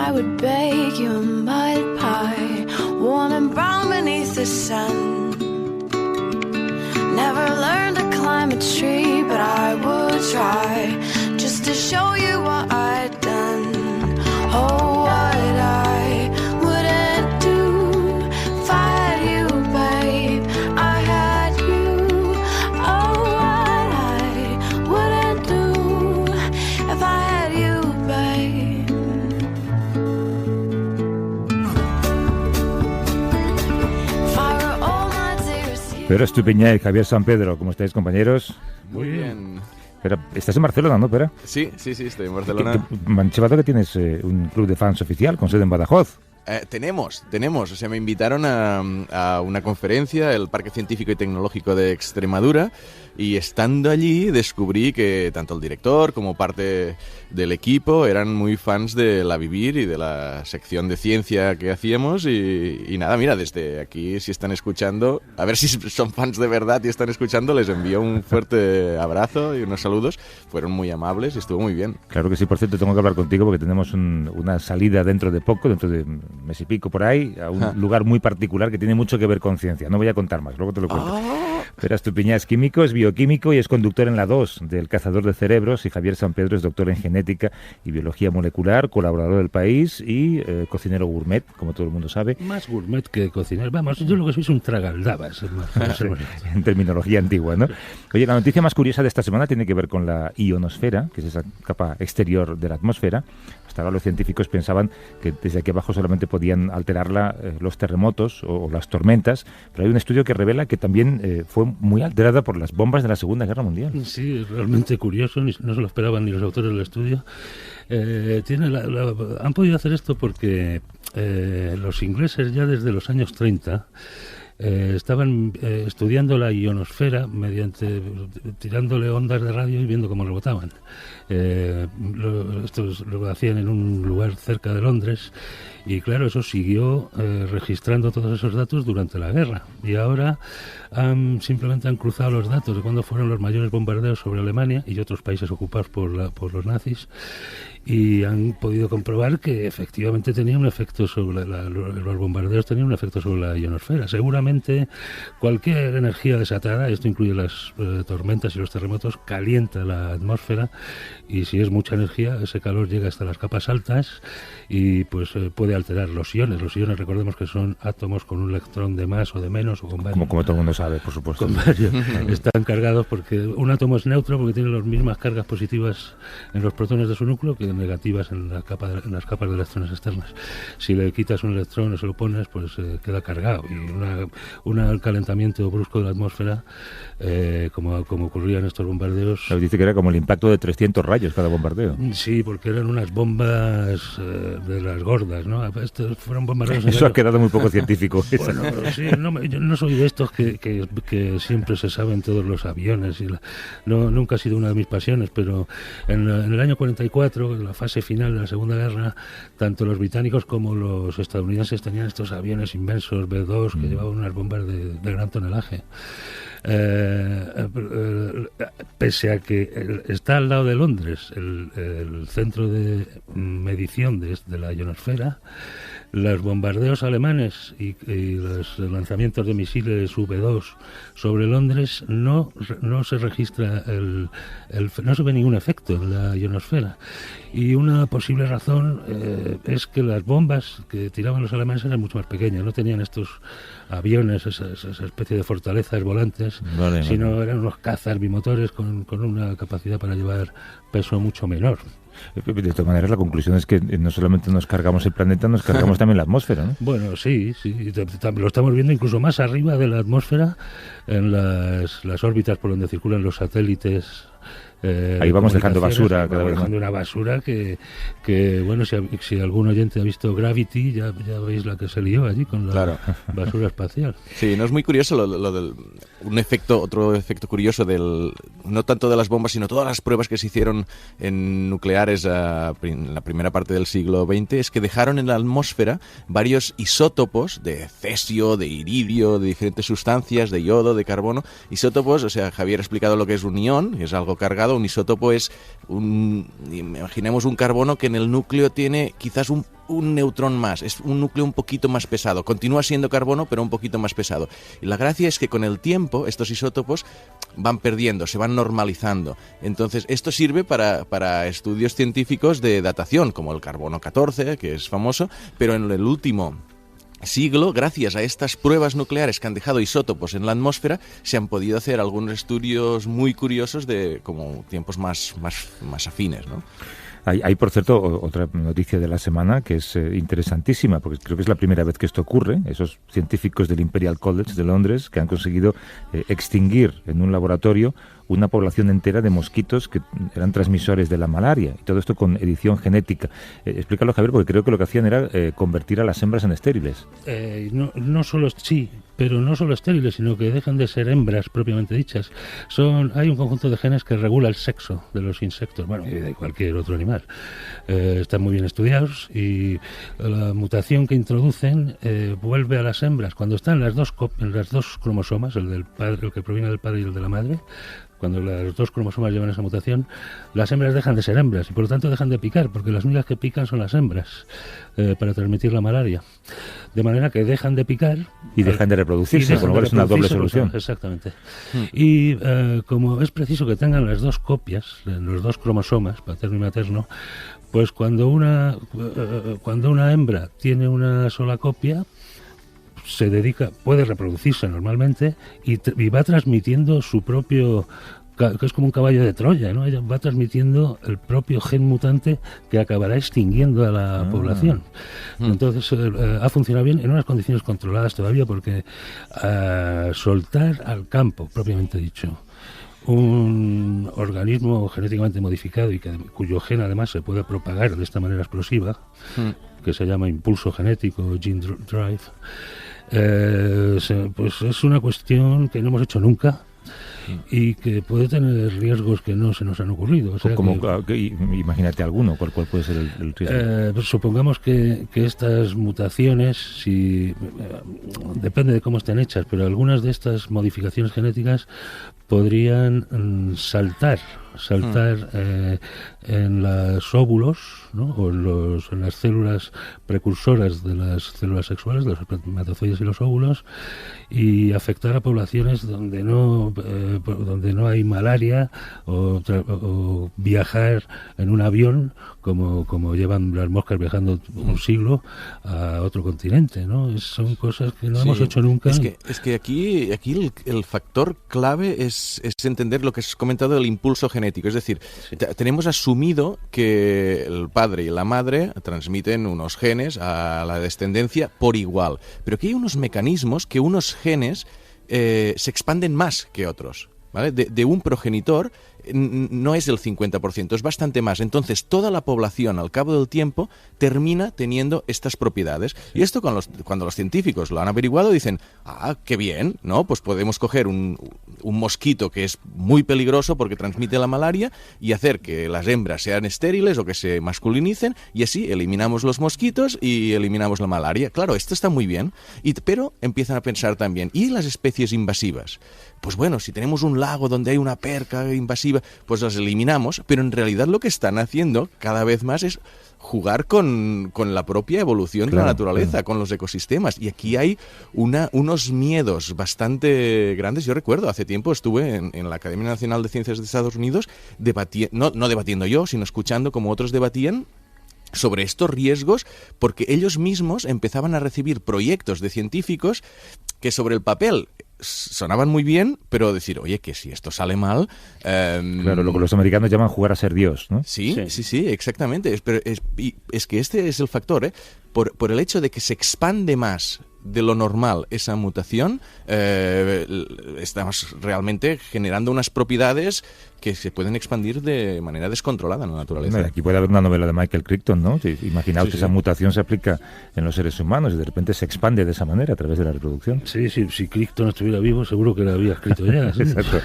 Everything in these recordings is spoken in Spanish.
I would bake you a mud pie, warm and brown beneath the sun. Never learned to climb a tree, but I would try, just to show you what I'd done. Oh, what I wouldn't do if I had you, babe. I had you. Oh, what I wouldn't do if I had you, babe. If I were all my dearest you. Pere Estupiñán y Javier San Pedro, ¿cómo estáis, compañeros? Muy bien. Pero, ¿estás en Barcelona, no, Pere? Sí, estoy en Barcelona. Me han llevado que tienes un club de fans oficial con sede en Badajoz. Tenemos. O sea, me invitaron a una conferencia, el Parque Científico y Tecnológico de Extremadura, y estando allí descubrí que tanto el director como parte del equipo eran muy fans de La Vivir y de la sección de ciencia que hacíamos, y nada, mira, desde aquí, si están escuchando, a ver si son fans de verdad y están escuchando, les envío un fuerte abrazo y unos saludos. Fueron muy amables y estuvo muy bien. Claro que sí. Por cierto, tengo que hablar contigo porque tenemos una salida dentro de poco, dentro de mes y pico por ahí, a un lugar muy particular que tiene mucho que ver con ciencia. No voy a contar más, luego te lo cuento. Pere Estupiñán es químico, es bioquímico y es conductor en la 2 del Cazador de Cerebros, y Javier San Pedro es doctor en genética y biología molecular, colaborador del País y cocinero gourmet, como todo el mundo sabe. Más gourmet que cocinero. Vamos, yo lo que soy es un tragaldabas. En terminología antigua, ¿no? Oye, la noticia más curiosa de esta semana tiene que ver con la ionosfera, que es esa capa exterior de la atmósfera. Hasta ahora los científicos pensaban que desde aquí abajo solamente podían alterarla los terremotos o las tormentas, pero hay un estudio que revela que también fue muy alterada por las bombas de la Segunda Guerra Mundial. Sí, es realmente curioso, no se lo esperaban ni los autores del estudio. Han podido hacer esto porque los ingleses ya desde los años 30 estaban estudiando la ionosfera tirándole ondas de radio y viendo cómo rebotaban. Esto lo hacían en un lugar cerca de Londres, y claro, eso siguió registrando todos esos datos durante la guerra, y ahora simplemente han cruzado los datos de cuándo fueron los mayores bombardeos sobre Alemania y otros países ocupados por los nazis, y han podido comprobar que efectivamente tenía un efecto sobre los bombardeos tenían un efecto sobre la ionosfera. Seguramente cualquier energía desatada, esto incluye las tormentas y los terremotos, calienta la atmósfera, y si es mucha energía, ese calor llega hasta las capas altas y pues puede alterar los iones. Los iones, recordemos que son átomos con un electrón de más o de menos, o con varios. Como todo el mundo sabe, por supuesto. Con varios. Están cargados porque un átomo es neutro porque tiene las mismas cargas positivas en los protones de su núcleo que negativas en las capas de electrones externas. Si le quitas un electrón o se lo pones, pues queda cargado, y un calentamiento brusco de la atmósfera, como ocurría en estos bombardeos. Pero dice que era como el impacto de 300 rayos cada bombardeo. Sí, porque eran unas bombas de las gordas, ¿no? Estos fueron bombardeos. Eso ha quedado muy poco científico. Bueno, sí, yo no soy de estos que siempre se saben todos los aviones, y nunca ha sido una de mis pasiones, pero en el año 44, en la fase final de la Segunda Guerra, tanto los británicos como los estadounidenses tenían estos aviones inmensos B-2 que llevaban unas bombas de gran tonelaje. Pese a que está al lado de Londres el centro de medición de la ionosfera, los bombardeos alemanes y los lanzamientos de misiles V2 sobre Londres no se registra no se ve ningún efecto en la ionosfera, y una posible razón es que las bombas que tiraban los alemanes eran mucho más pequeñas, no tenían estos aviones, esa especie de fortalezas volantes, sino eran unos cazas bimotores con una capacidad para llevar peso mucho menor. De todas maneras, la conclusión es que no solamente nos cargamos el planeta, nos cargamos también la atmósfera, ¿no? Bueno, sí, lo estamos viendo incluso más arriba de la atmósfera, en las órbitas por donde circulan los satélites. Ahí vamos dejando basura cada vez más. Dejando una basura que bueno, si algún oyente ha visto Gravity, ya veis la que se lió allí con la basura espacial. Sí, no es muy curioso lo del otro efecto curioso no tanto de las bombas, sino todas las pruebas que se hicieron en nucleares en la primera parte del siglo XX, es que dejaron en la atmósfera varios isótopos de cesio, de iridio, de diferentes sustancias, de yodo, de carbono. Isótopos, o sea, Javier ha explicado lo que es un ión, es algo cargado. Un isótopo es imaginemos un carbono que en el núcleo tiene quizás un un neutrón más, es un núcleo un poquito más pesado. Continúa siendo carbono, pero un poquito más pesado. Y la gracia es que con el tiempo estos isótopos van perdiendo, se van normalizando. Entonces, esto sirve para estudios científicos de datación, como el carbono 14, que es famoso, pero en el último siglo, gracias a estas pruebas nucleares que han dejado isótopos en la atmósfera, se han podido hacer algunos estudios muy curiosos de como tiempos más afines, ¿no? Hay, por cierto, otra noticia de la semana que es interesantísima, porque creo que es la primera vez que esto ocurre. Esos científicos del Imperial College de Londres que han conseguido extinguir en un laboratorio una población entera de mosquitos que eran transmisores de la malaria, y todo esto con edición genética. Explícalo, Javier, porque creo que lo que hacían era convertir a las hembras en estériles. No solo estériles, sino que dejan de ser hembras propiamente dichas. Hay un conjunto de genes que regula el sexo de los insectos, bueno, y de cualquier otro animal. Están muy bien estudiados, y la mutación que introducen vuelve a las hembras cuando están las dos cromosomas, el del padre, el que proviene del padre y el de la madre. Cuando los dos cromosomas llevan esa mutación, las hembras dejan de ser hembras y por lo tanto dejan de picar, porque las únicas que pican son las hembras para transmitir la malaria. De manera que dejan de picar y dejan de reproducirse, con lo cual es una doble solución. Exactamente. Y como es preciso que tengan las dos copias, los dos cromosomas, paterno y materno, pues cuando una hembra tiene una sola copia, puede reproducirse normalmente y va transmitiendo su propio, que es como un caballo de Troya, ¿no? Ella va transmitiendo el propio gen mutante que acabará extinguiendo a la población. Entonces ha funcionado bien en unas condiciones controladas todavía, porque soltar al campo, propiamente dicho, un organismo genéticamente modificado y cuyo gen además se puede propagar de esta manera explosiva, que se llama impulso genético, gene drive, pues es una cuestión que no hemos hecho nunca y que puede tener riesgos que no se nos han ocurrido. O sea, imagínate alguno, ¿cuál puede ser el riesgo? Pues supongamos que estas mutaciones, depende de cómo estén hechas, pero algunas de estas modificaciones genéticas podrían saltar en los óvulos, ¿no? O en las células precursoras de las células sexuales, de los espermatozoides y los óvulos, y afectar a poblaciones donde no hay malaria, o viajar en un avión como llevan las moscas viajando un siglo a otro continente, ¿no? Son cosas que no hemos hecho nunca. Es que aquí el factor clave es entender lo que has comentado del impulso genético. Es decir, tenemos asumido que el padre y la madre transmiten unos genes a la descendencia por igual. Pero aquí hay unos mecanismos que unos genes se expanden más que otros, ¿vale? De un progenitor no es el 50%, es bastante más. Entonces, toda la población, al cabo del tiempo, termina teniendo estas propiedades. Y esto, cuando los científicos lo han averiguado, dicen, qué bien, ¿no? Pues podemos coger un mosquito que es muy peligroso porque transmite la malaria y hacer que las hembras sean estériles o que se masculinicen, y así eliminamos los mosquitos y eliminamos la malaria. Claro, esto está muy bien, pero empiezan a pensar también, ¿y las especies invasivas? Pues bueno, si tenemos un lago donde hay una perca invasiva, pues las eliminamos, pero en realidad lo que están haciendo cada vez más es jugar con la propia evolución de la naturaleza, con los ecosistemas. Y aquí hay unos miedos bastante grandes. Yo recuerdo, hace tiempo estuve en la Academia Nacional de Ciencias de Estados Unidos no debatiendo yo, sino escuchando como otros debatían sobre estos riesgos, porque ellos mismos empezaban a recibir proyectos de científicos que sobre el papel sonaban muy bien, pero decir, oye, que si esto sale mal... Claro, lo que los americanos llaman jugar a ser Dios, ¿no? Sí, exactamente. Es que este es el factor, ¿eh? Por el hecho de que se expande más de lo normal esa mutación, estamos realmente generando unas propiedades que se pueden expandir de manera descontrolada en la naturaleza. Aquí puede haber una novela de Michael Crichton, ¿no? Imaginaos que esa mutación se aplica en los seres humanos y de repente se expande de esa manera a través de la reproducción. Sí, si Crichton estuviera vivo, seguro que lo había escrito ya. ¿Sí? Exacto.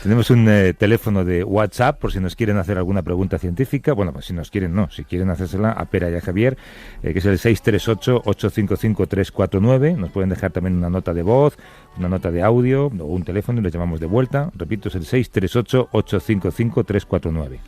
Tenemos un teléfono de WhatsApp por si nos quieren hacer alguna pregunta científica. Bueno, pues si nos quieren, no. Si quieren hacérsela a Pera y a Javier, que es el 638-855-349. Nos pueden dejar también una nota de voz, una nota de audio o un teléfono y les llamamos de vuelta. Repito, es el 638-855-349.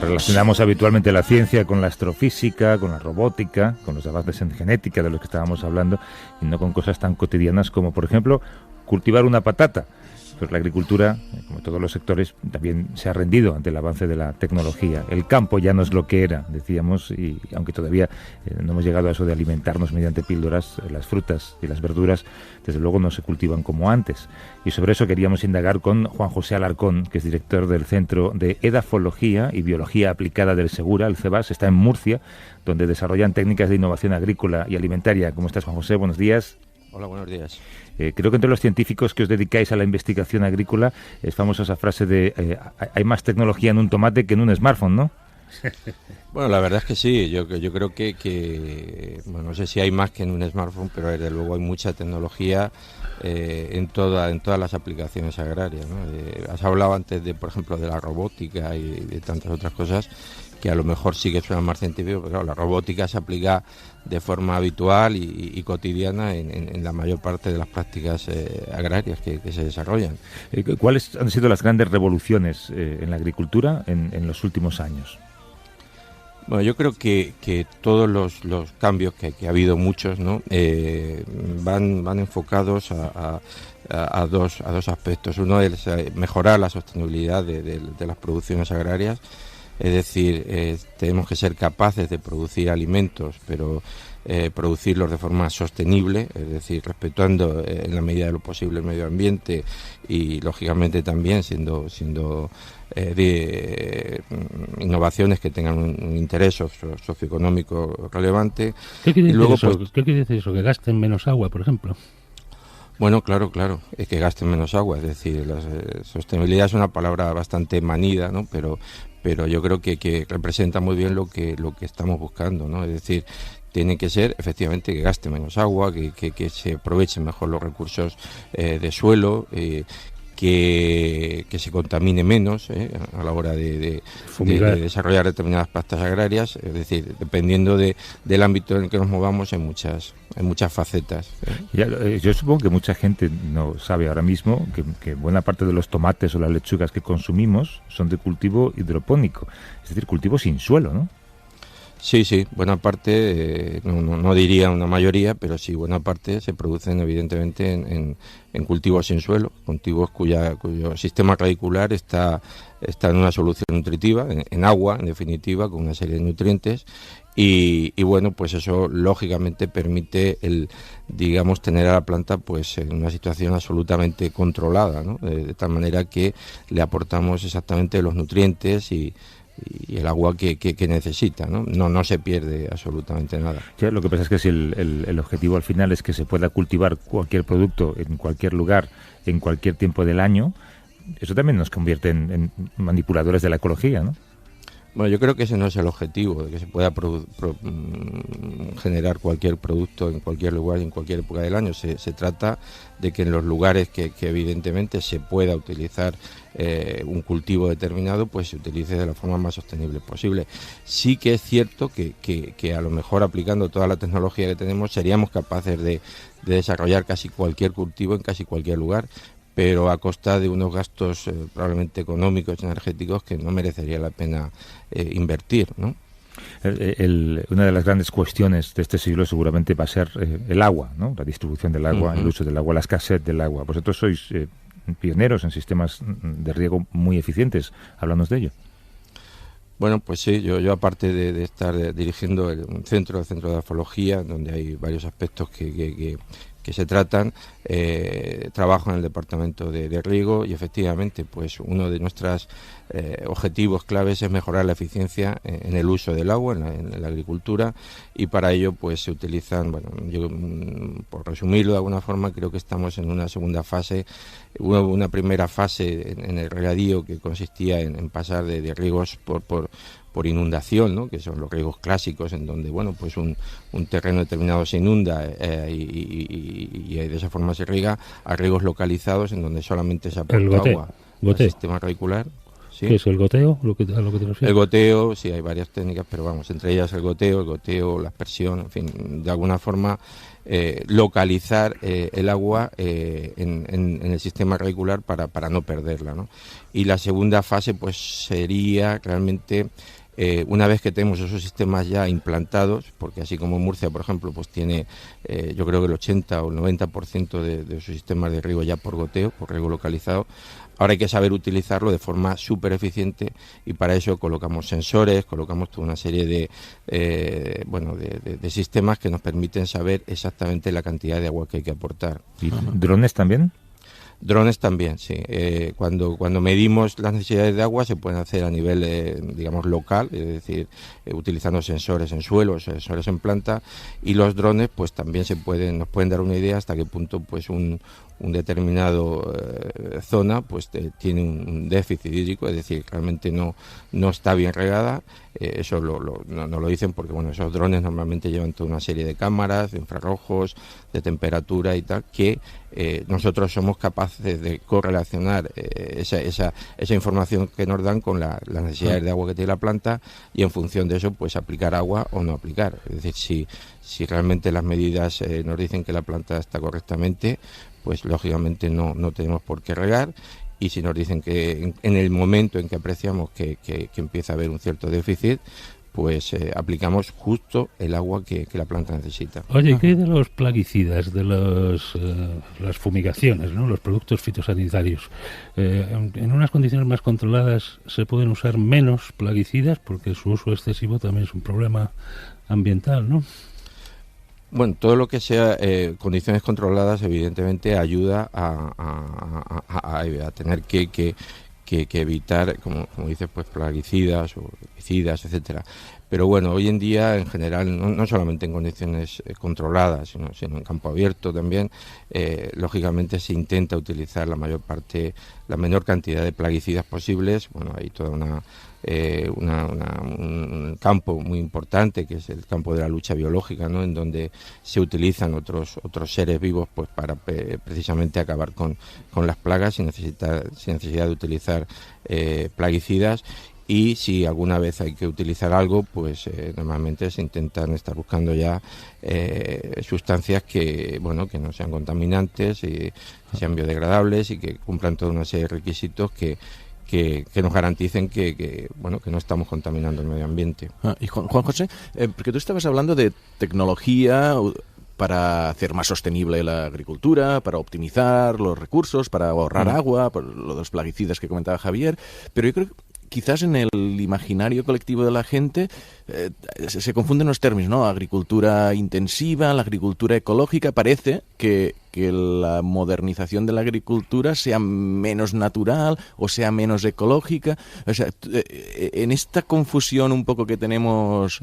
relacionamos habitualmente la ciencia con la astrofísica, con la robótica, con los avances en genética de los que estábamos hablando, y no con cosas tan cotidianas como, por ejemplo, cultivar una patata. Pues la agricultura, como todos los sectores, también se ha rendido ante el avance de la tecnología. El campo ya no es lo que era, decíamos, y aunque todavía no hemos llegado a eso de alimentarnos mediante píldoras, las frutas y las verduras, desde luego no se cultivan como antes. Y sobre eso queríamos indagar con Juan José Alarcón, que es director del Centro de Edafología y Biología Aplicada del Segura, el CEBAS, está en Murcia, donde desarrollan técnicas de innovación agrícola y alimentaria. ¿Cómo estás, Juan José? Buenos días. Hola, buenos días. Creo que entre los científicos que os dedicáis a la investigación agrícola es famosa esa frase de hay más tecnología en un tomate que en un smartphone, ¿no? Bueno, la verdad es que sí. Yo creo que bueno, no sé si hay más que en un smartphone, pero desde luego hay mucha tecnología en todas las aplicaciones agrarias, ¿no? Has hablado antes de, por ejemplo, de la robótica y de tantas otras cosas que a lo mejor sí que suena más científico, pero claro, la robótica se aplica de forma habitual y cotidiana en la mayor parte de las prácticas agrarias que se desarrollan. ¿Cuáles han sido las grandes revoluciones en la agricultura en los últimos años? Bueno, yo creo que todos los cambios, que ha habido muchos, ¿no? Van enfocados a dos aspectos. Uno es mejorar la sostenibilidad de las producciones agrarias. Es decir, tenemos que ser capaces de producir alimentos, pero producirlos de forma sostenible, es decir, respetando en la medida de lo posible el medio ambiente y, lógicamente, también siendo de innovaciones que tengan un interés socioeconómico relevante. ¿Qué quiere decir eso? ¿Que gasten menos agua, por ejemplo? Bueno, claro, es que gasten menos agua, es decir, la sostenibilidad es una palabra bastante manida, ¿no? Pero yo creo que representa muy bien lo que estamos buscando, ¿no? Es decir, tiene que ser efectivamente que gaste menos agua, que se aprovechen mejor los recursos de suelo, que se contamine menos a la hora de desarrollar determinadas prácticas agrarias, es decir, dependiendo del ámbito en el que nos movamos, hay muchas facetas. Yo supongo que mucha gente no sabe ahora mismo que buena parte de los tomates o las lechugas que consumimos son de cultivo hidropónico, es decir, cultivo sin suelo, ¿no? Sí, buena parte, no diría una mayoría, pero sí, buena parte se producen evidentemente en cultivos sin suelo, cultivos cuyo sistema radicular está en una solución nutritiva, en agua, en definitiva, con una serie de nutrientes, y bueno, pues eso lógicamente permite tener a la planta pues en una situación absolutamente controlada, ¿no? De tal manera que le aportamos exactamente los nutrientes y el agua que necesita, ¿no? No se pierde absolutamente nada. Ya, lo que pasa es que si el objetivo al final es que se pueda cultivar cualquier producto en cualquier lugar, en cualquier tiempo del año, eso también nos convierte en manipuladores de la ecología, ¿no? Bueno, yo creo que ese no es el objetivo, de que se pueda generar cualquier producto en cualquier lugar y en cualquier época del año. Se trata de que en los lugares que evidentemente se pueda utilizar un cultivo determinado, pues se utilice de la forma más sostenible posible. Sí que es cierto que a lo mejor aplicando toda la tecnología que tenemos seríamos capaces de desarrollar casi cualquier cultivo en casi cualquier lugar, pero a costa de unos gastos probablemente económicos y energéticos que no merecería la pena invertir, ¿no? Una de las grandes cuestiones de este siglo seguramente va a ser el agua, ¿no? La distribución del agua, el uso del agua, la escasez del agua. Vosotros sois pioneros en sistemas de riego muy eficientes. Háblanos de ello. Bueno, pues sí, yo aparte de estar dirigiendo el centro de edafología, donde hay varios aspectos que se tratan, trabajo en el departamento de riego y efectivamente pues uno de nuestros objetivos claves es mejorar la eficiencia en el uso del agua en la agricultura, y para ello pues se utilizan, bueno, yo por resumirlo de alguna forma, creo que estamos en una segunda fase. Hubo una primera fase en el regadío que consistía en pasar de riegos por inundación, ¿no? Que son los riegos clásicos, en donde bueno, pues un terreno determinado se inunda y de esa forma se riega, a riegos localizados en donde solamente se aporta agua al sistema radicular. ¿sí? ¿Qué es el goteo? ¿A lo que te refieres? El goteo, sí, hay varias técnicas, pero vamos, entre ellas el goteo, la aspersión, en fin, de alguna forma localizar el agua en el sistema radicular para no perderla, ¿no? Y la segunda fase pues sería realmente una vez que tenemos esos sistemas ya implantados, porque así como Murcia, por ejemplo, pues tiene yo creo que el 80 o el 90% de sus sistemas de riego ya por goteo, por riego localizado. Ahora hay que saber utilizarlo de forma súper eficiente y para eso colocamos sensores, colocamos toda una serie de sistemas que nos permiten saber exactamente la cantidad de agua que hay que aportar. ¿Y drones también? Drones también, sí. Cuando medimos las necesidades de agua se pueden hacer a nivel, digamos, local, es decir, utilizando sensores en suelo, sensores en planta, y los drones pues también nos pueden dar una idea hasta qué punto pues un determinado zona pues tiene un déficit hídrico, es decir, realmente no está bien regada. Eso no lo dicen porque bueno, esos drones normalmente llevan toda una serie de cámaras, de infrarrojos, de temperatura y tal, que nosotros somos capaces de correlacionar esa información que nos dan con las necesidades de agua que tiene la planta y en función de eso pues aplicar agua o no aplicar. Es decir, si realmente las medidas nos dicen que la planta está correctamente, pues lógicamente no tenemos por qué regar, y si nos dicen que en el momento en que apreciamos que empieza a haber un cierto déficit, pues aplicamos justo el agua que la planta necesita. Oye, ¿qué hay de los plaguicidas, de las fumigaciones, ¿no? Los productos fitosanitarios? En unas condiciones más controladas se pueden usar menos plaguicidas porque su uso excesivo también es un problema ambiental, ¿no? Bueno, todo lo que sea condiciones controladas evidentemente ayuda a tener que evitar, como dices, pues plaguicidas o herbicidas, etcétera. Pero bueno, hoy en día en general, no solamente en condiciones controladas, sino en campo abierto también, lógicamente se intenta utilizar la menor cantidad de plaguicidas posibles. Bueno, hay toda un campo muy importante que es el campo de la lucha biológica, ¿no? En donde se utilizan otros seres vivos pues para precisamente acabar con las plagas sin necesidad de utilizar plaguicidas. Y si alguna vez hay que utilizar algo, pues normalmente se intentan estar buscando ya sustancias que no sean contaminantes y que sean biodegradables y que cumplan toda una serie de requisitos que nos garanticen que no estamos contaminando el medio ambiente. Y Juan José, porque tú estabas hablando de tecnología para hacer más sostenible la agricultura, para optimizar los recursos, para ahorrar agua, por los plaguicidas que comentaba Javier, pero yo creo que quizás en el imaginario colectivo de la gente se confunden los términos, ¿no? Agricultura intensiva, la agricultura ecológica. Parece que la modernización de la agricultura sea menos natural o sea menos ecológica. O sea, en esta confusión un poco que tenemos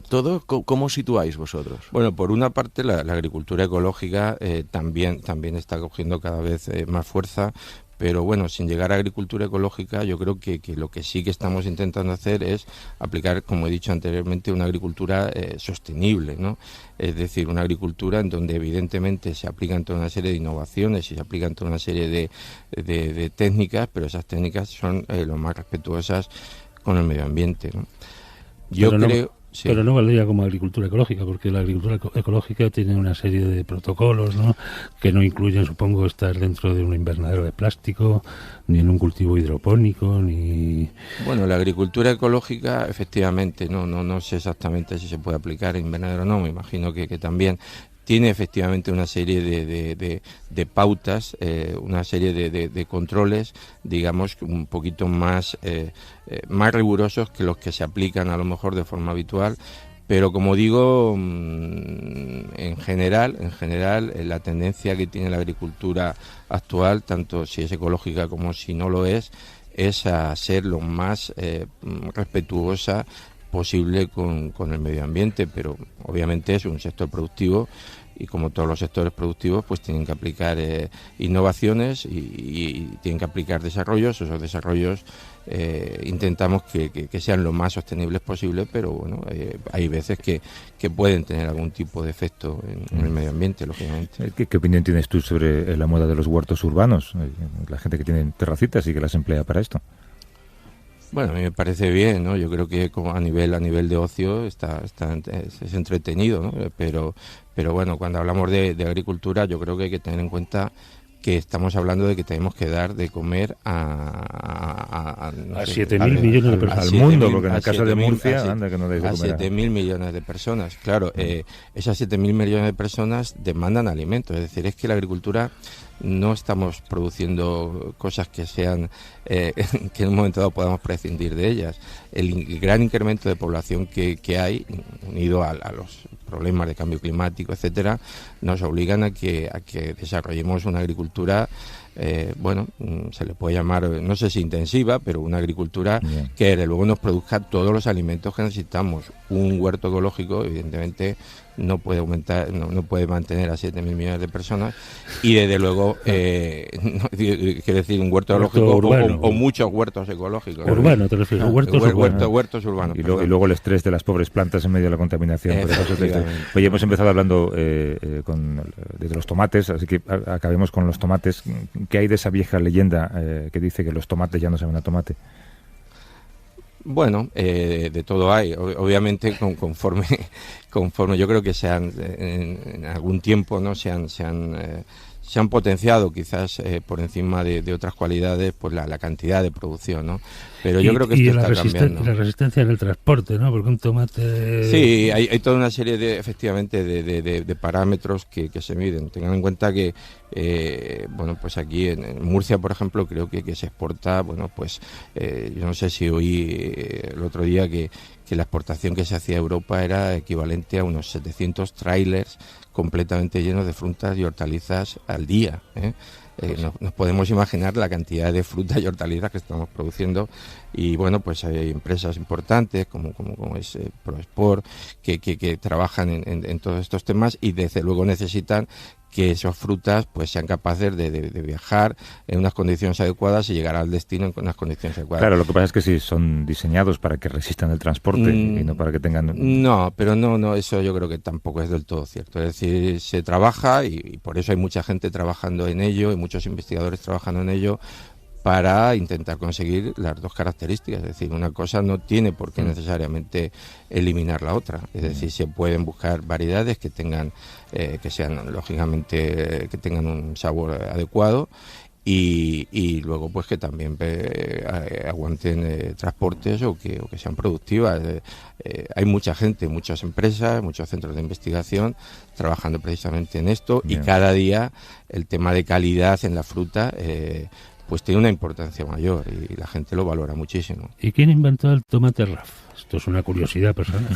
todo, ¿cómo situáis vosotros? Bueno, por una parte la agricultura ecológica también está cogiendo cada vez más fuerza. Pero bueno, sin llegar a agricultura ecológica, yo creo que lo que sí que estamos intentando hacer es aplicar, como he dicho anteriormente, una agricultura sostenible, ¿no? Es decir, una agricultura en donde evidentemente se aplican toda una serie de innovaciones y se aplican toda una serie de técnicas, pero esas técnicas son lo más respetuosas con el medio ambiente, ¿no? Sí. Pero no valdría como agricultura ecológica, porque la agricultura ecológica tiene una serie de protocolos, ¿no? Que no incluyen, supongo, estar dentro de un invernadero de plástico, ni en un cultivo hidropónico, ni... Bueno, la agricultura ecológica, efectivamente, no sé exactamente si se puede aplicar en invernadero o no, me imagino que también tiene efectivamente una serie de pautas, una serie de controles, digamos, un poquito más rigurosos que los que se aplican a lo mejor de forma habitual. Pero como digo, en general, la tendencia que tiene la agricultura actual, tanto si es ecológica como si no lo es a ser lo más respetuosa posible con el medio ambiente, pero obviamente es un sector productivo y como todos los sectores productivos pues tienen que aplicar innovaciones y tienen que aplicar desarrollos. Esos desarrollos intentamos que sean lo más sostenibles posible, pero bueno, hay veces que pueden tener algún tipo de efecto en el medio ambiente, lógicamente. ¿Qué opinión tienes tú sobre la moda de los huertos urbanos? La gente que tiene terracitas y que las emplea para esto. Bueno, a mí me parece bien, ¿no? Yo creo que como a nivel de ocio es entretenido, ¿no? Pero bueno, cuando hablamos de agricultura, yo creo que hay que tener en cuenta que estamos hablando de que tenemos que dar de comer a 7.000 millones de personas. Al mundo, porque en el caso de Murcia, anda que no dais de a comer. 7.000 millones de personas. Claro, esas 7.000 millones de personas demandan alimentos. Es decir, es que la agricultura no estamos produciendo cosas que sean que en un momento dado podamos prescindir de ellas. El gran incremento de población que hay, unido a los problemas de cambio climático, etcétera, nos obligan a que desarrollemos una agricultura, se le puede llamar, no sé si intensiva, pero una agricultura que desde luego nos produzca todos los alimentos que necesitamos. Un huerto ecológico, evidentemente, no puede aumentar, no puede mantener a 7.000 millones de personas, y desde luego quiero decir un huerto ecológico o muchos huertos ecológicos. Urbano, te refieres, huertos urbanos. Y luego el estrés de las pobres plantas en medio de la contaminación. Oye, hemos empezado hablando de los tomates, así que acabemos con los tomates. ¿Qué hay de esa vieja leyenda que dice que los tomates ya no saben a tomate? Bueno, de todo hay. Obviamente, conforme yo creo que en algún tiempo, ¿no? se han potenciado quizás por encima de otras cualidades, pues la cantidad de producción, ¿no? Pero yo creo que esto está cambiando. La resistencia en el transporte, ¿no? Porque un tomate... Sí, hay toda una serie efectivamente de parámetros que se miden. Tengan en cuenta que pues aquí en Murcia, por ejemplo, creo que se exporta, yo no sé si oí el otro día que la exportación que se hacía a Europa era equivalente a unos 700 trailers completamente llenos de frutas y hortalizas al día, ¿eh? Nos podemos imaginar la cantidad de frutas y hortalizas que estamos produciendo, y bueno, pues hay empresas importantes como es ProSport que trabajan en todos estos temas, y desde luego necesitan que esas frutas pues sean capaces de viajar en unas condiciones adecuadas y llegar al destino en unas condiciones adecuadas. Claro, lo que pasa es que sí, son diseñados para que resistan el transporte y no para que tengan... No, pero no, eso yo creo que tampoco es del todo cierto. Es decir, se trabaja y por eso hay mucha gente trabajando en ello, y muchos investigadores trabajando en ello, para intentar conseguir las dos características. Es decir, una cosa no tiene por qué necesariamente eliminar la otra. Es decir, se pueden buscar variedades que tengan, que sean lógicamente, que tengan un sabor adecuado, y luego pues que también aguanten transportes o que sean productivas. Hay mucha gente, muchas empresas, muchos centros de investigación trabajando precisamente en esto. Bien. Y cada día el tema de calidad en la fruta pues tiene una importancia mayor, y la gente lo valora muchísimo. ¿Y quién inventó el tomate RAF? Esto es una curiosidad personal.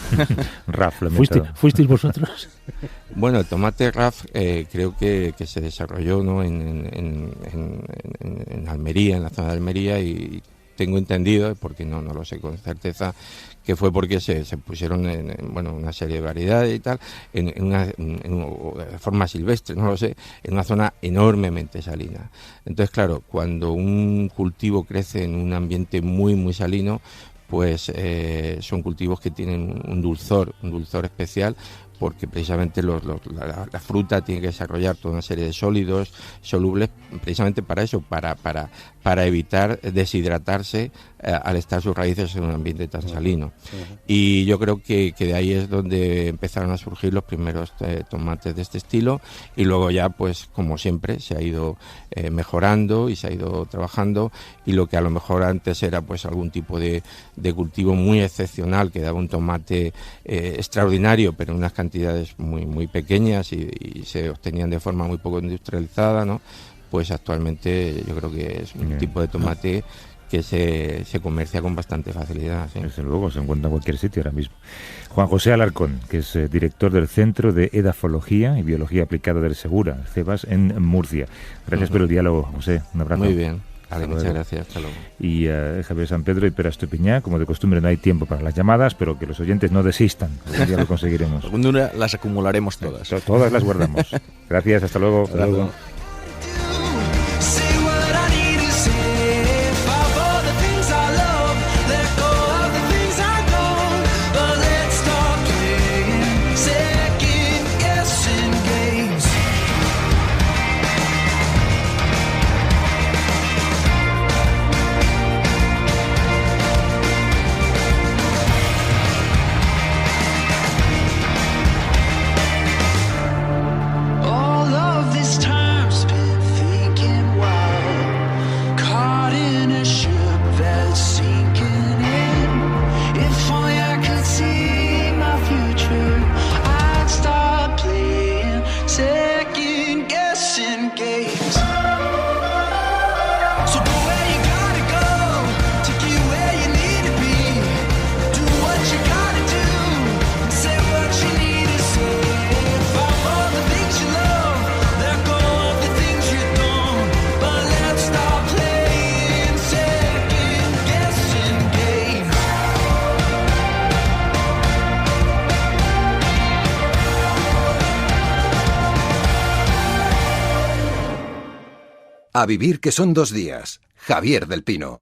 RAF, lo ¿Fuisteis vosotros? Bueno, el tomate RAF creo que se desarrolló, ¿no? en Almería, en la zona de Almería, y tengo entendido, porque no lo sé con certeza, que fue porque se pusieron una serie de variedades y tal, de forma silvestre, no lo sé, en una zona enormemente salina. Entonces, claro, cuando un cultivo crece en un ambiente muy, muy salino, pues son cultivos que tienen un dulzor especial, porque precisamente la fruta tiene que desarrollar toda una serie de sólidos solubles, precisamente para eso, para evitar deshidratarse al estar sus raíces en un ambiente tan salino. Y yo creo que de ahí es donde empezaron a surgir los primeros tomates de este estilo, y luego ya, pues como siempre, se ha ido mejorando y se ha ido trabajando, y lo que a lo mejor antes era pues algún tipo de cultivo muy excepcional, que daba un tomate extraordinario, pero en unas cantidades muy, muy pequeñas, y se obtenían de forma muy poco industrializada, ¿no? Pues actualmente yo creo que es un tipo de tomate que se comercia con bastante facilidad. ¿Sí? Desde luego, se encuentra en cualquier sitio ahora mismo. Juan José Alarcón, que es director del Centro de Edafología y Biología Aplicada del Segura, CEBAS, en Murcia. Gracias por el diálogo, José. Un abrazo. Muy bien. Vale, muchas gracias. Hasta luego. Y Javier San Pedro y Pera Estupiñá, como de costumbre no hay tiempo para las llamadas, pero que los oyentes no desistan. Algún día lo conseguiremos. Algún día las acumularemos todas. Todas las guardamos. Gracias, hasta luego. Hasta luego. A vivir que son 2 días. Javier del Pino.